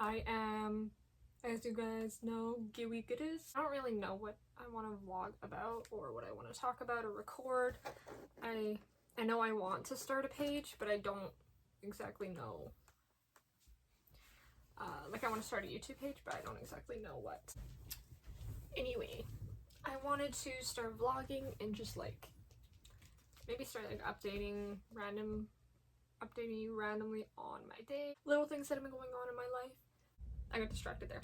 I am, as you guys know, Gooey Goodis. I don't really know what I want to vlog about or what I want to talk about or record. I know I want to start a page, but I don't exactly know. Like I want to start a YouTube page, but I don't exactly know what. Anyway, I wanted to start vlogging and just like maybe start like updating you randomly on my day. Little things that have been going on in my life. I got distracted there.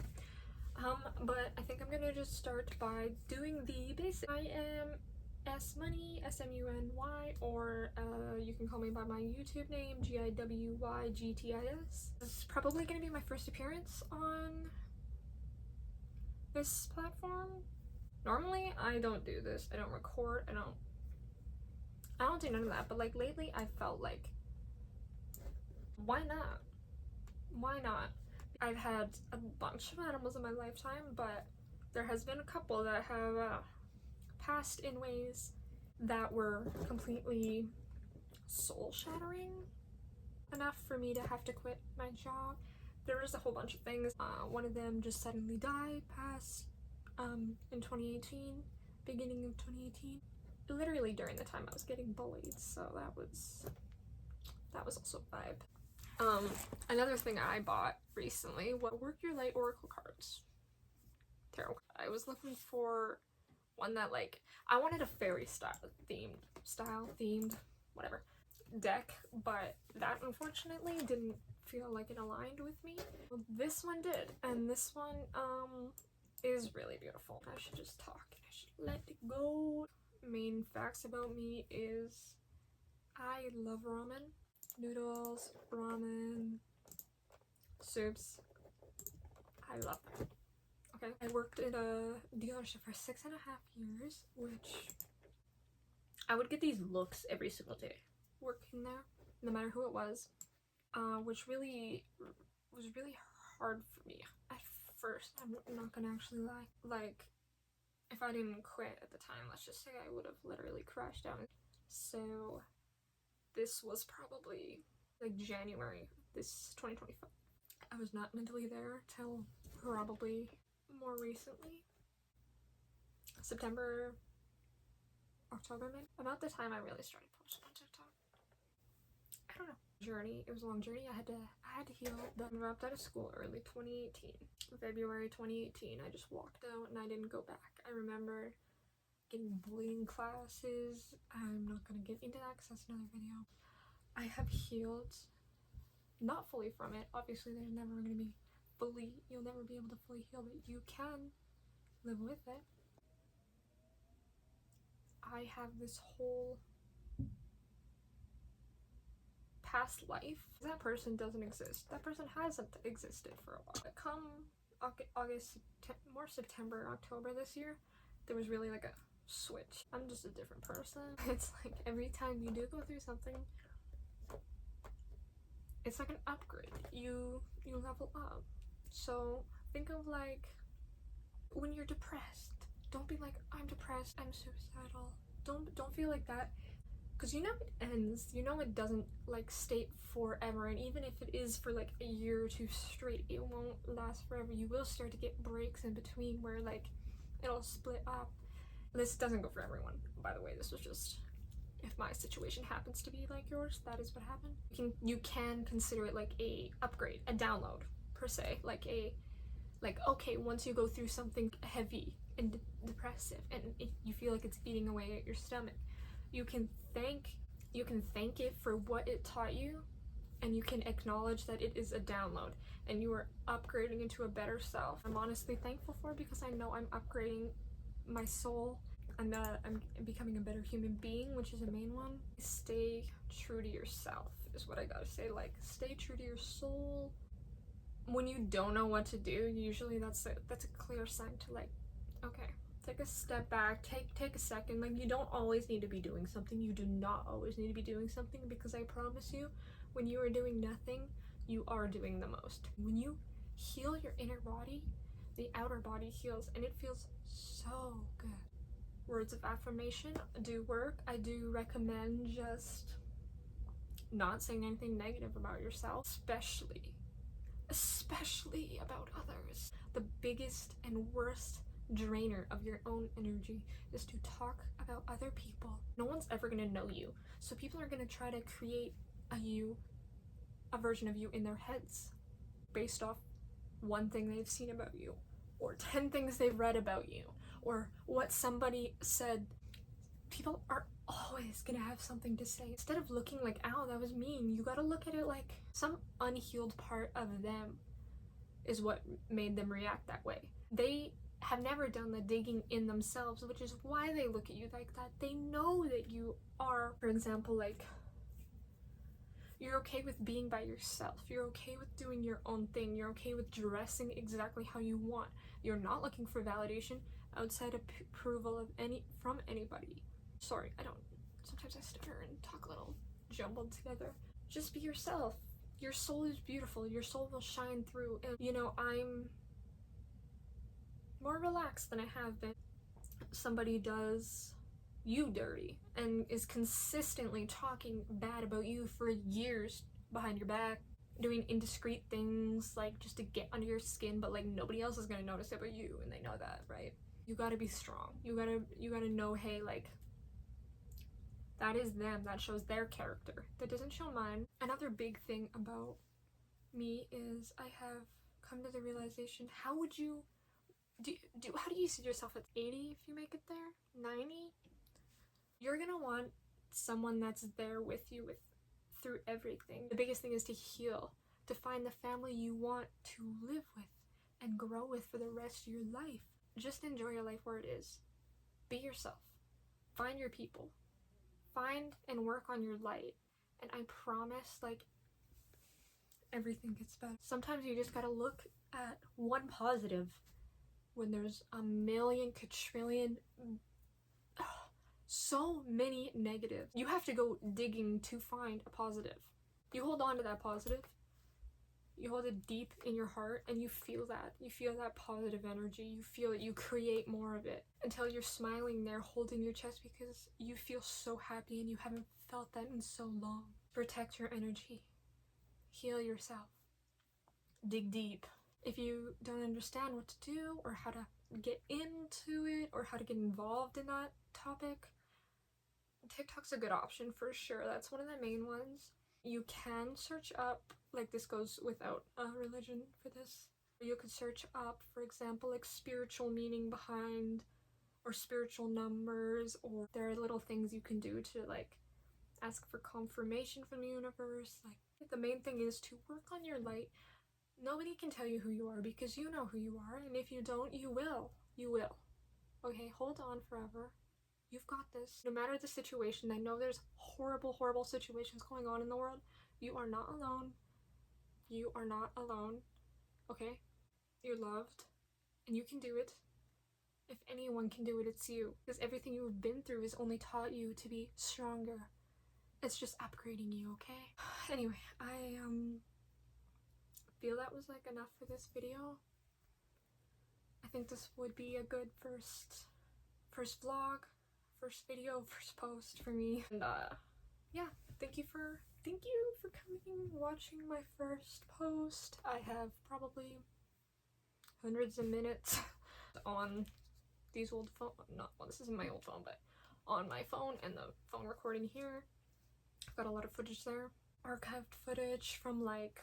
But I think I'm gonna just start by doing the basics. I am S-Money, S-M-U-N-Y, or you can call me by my YouTube name, Giwygtis. This is probably gonna be my first appearance on this platform. Normally, I don't do this. I don't record. I don't do none of that. But like lately, I felt like, why not? Why not? I've had a bunch of animals in my lifetime, but there has been a couple that have passed in ways that were completely soul-shattering enough for me to have to quit my job. There was a whole bunch of things. One of them just suddenly died, passed in 2018, beginning of 2018. Literally during the time I was getting bullied, so that was also a vibe. Another thing I bought recently was Work Your Light Oracle cards. Tarot. I was looking for one that like, I wanted a fairy themed, whatever, deck, but that unfortunately didn't feel like it aligned with me. Well, this one did, and this one is really beautiful. I should just talk. I should let it go. Main facts about me is I love ramen. Noodles, ramen, soups. I love them. Okay. I worked at a dealership for 6.5 years, which I would get these looks every single day working there, no matter who it was, which really was really hard for me at first. I'm not gonna actually lie. Like, if I didn't quit at the time, let's just say I would have literally crashed down. So this was probably like January this 2025. I was not mentally there till probably more recently, September, October, maybe. About the time I really started posting on TikTok. I don't know. Journey. It was a long journey. I had to heal. Then dropped out of school early 2018. February 2018. I just walked out and I didn't go back. I remember getting bullying classes. I'm not gonna get into that because that's another video. I have healed, not fully from it. Obviously, there's never gonna be you'll never be able to fully heal, but you can live with it. I have this whole past life. That person doesn't exist. That person hasn't existed for a while. Come August, more September, October this year, there was really like a switch. I'm just a different person. It's like every time you do go through something, it's like an upgrade. You level up. So think of like when you're depressed. Don't be like, I'm depressed, I'm suicidal. Don't feel like that, because you know it ends. You know it doesn't like stay forever, and even if it is for like a year or two straight, it won't last forever. You will start to get breaks in between where like it'll split up. This doesn't go for everyone, by the way. This was just if my situation happens to be like yours, that is what happened. You can consider it like a upgrade, a download per se, like okay, once you go through something heavy and depressive and you feel like it's eating away at your stomach, you can thank it for what it taught you, and you can acknowledge that it is a download and you are upgrading into a better self. I'm honestly thankful for it because I know I'm upgrading my soul. I'm becoming a better human being, which is a main one. Stay true to yourself is what I gotta say. Like, stay true to your soul. When you don't know what to do, usually that's a clear sign to like, okay, take a step back, take a second. Like, you don't always need to be doing something. You do not always need to be doing something, because I promise you, when you are doing nothing, you are doing the most. When you heal your inner body, the outer body heals, and it feels so good. Words of affirmation do work. I do recommend just not saying anything negative about yourself, especially especially about others. The biggest and worst drainer of your own energy is to talk about other people. No one's ever gonna know you, so people are gonna try to create a version of you in their heads based off one thing they've seen about you, or 10 things they've read about you, or what somebody said. People are always gonna have something to say. Instead of looking like, ow, that was mean, you gotta look at it like some unhealed part of them is what made them react that way. They have never done the digging in themselves, which is why they look at you like that. They know that you are, for example, like, you're okay with being by yourself. You're okay with doing your own thing. You're okay with dressing exactly how you want. You're not looking for validation outside of approval of from anybody. Sorry, sometimes I stutter and talk a little jumbled together. Just be yourself. Your soul is beautiful. Your soul will shine through. And you know, I'm more relaxed than I have been. Somebody does you dirty and is consistently talking bad about you for years behind your back, doing indiscreet things like just to get under your skin, but like nobody else is gonna notice it but you, and they know that, right? You gotta be strong. You gotta know, hey, like, that is them. That shows their character. That doesn't show mine. Another big thing about me is I have come to the realization, how do you see yourself at 80 if you make it there? 90? You're gonna want someone that's there with you through everything. The biggest thing is to heal, to find the family you want to live with and grow with for the rest of your life. Just enjoy your life where it is. Be yourself. Find your people. Find and work on your light. And I promise, like, everything gets better. Sometimes you just gotta look at one positive when there's a million, quadrillion, so many negatives. You have to go digging to find a positive. You hold on to that positive, you hold it deep in your heart, and you feel that positive energy. You feel it, you create more of it until you're smiling there holding your chest because you feel so happy and you haven't felt that in so long. Protect your energy. Heal yourself. Dig deep. If you don't understand what to do or how to get into it or how to get involved in that topic, TikTok's a good option for sure. That's one of the main ones. You can search up, like, this goes without a religion for this. You could search up, for example, like spiritual meaning behind or spiritual numbers, or there are little things you can do to like ask for confirmation from the universe. Like, the main thing is to work on your light. Nobody can tell you who you are because you know who you are, and if you don't, you will. You will. Okay, hold on forever. You've got this. No matter the situation, I know there's horrible, horrible situations going on in the world. You are not alone. You are not alone. Okay? You're loved. And you can do it. If anyone can do it, it's you. Because everything you've been through has only taught you to be stronger. It's just upgrading you, okay? Anyway, I feel that was like enough for this video. I think this would be a good first vlog, first video, first post for me. And yeah, thank you for coming, watching my first post. I have probably hundreds of minutes on these old phone, this isn't my old phone, but on my phone and the phone recording here. I've got a lot of footage there. Archived footage from like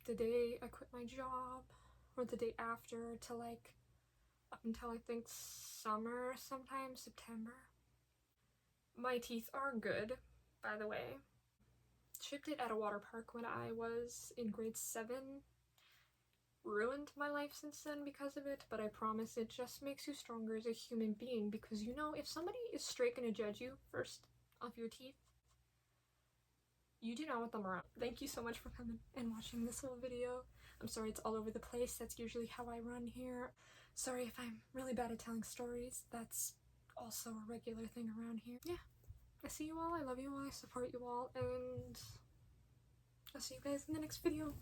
the day I quit my job or the day after to like up until I think summer, sometime September. My teeth are good, by the way. Chipped it at a water park when I was in grade 7. Ruined my life since then because of it, but I promise it just makes you stronger as a human being, because you know, if somebody is straight gonna judge you first off your teeth, you do not want them around. Thank you so much for coming and watching this little video. I'm sorry it's all over the place. That's usually how I run here. Sorry if I'm really bad at telling stories. That's also a regular thing around here. Yeah, I see you all. I love you all. I support you all. And I'll see you guys in the next video.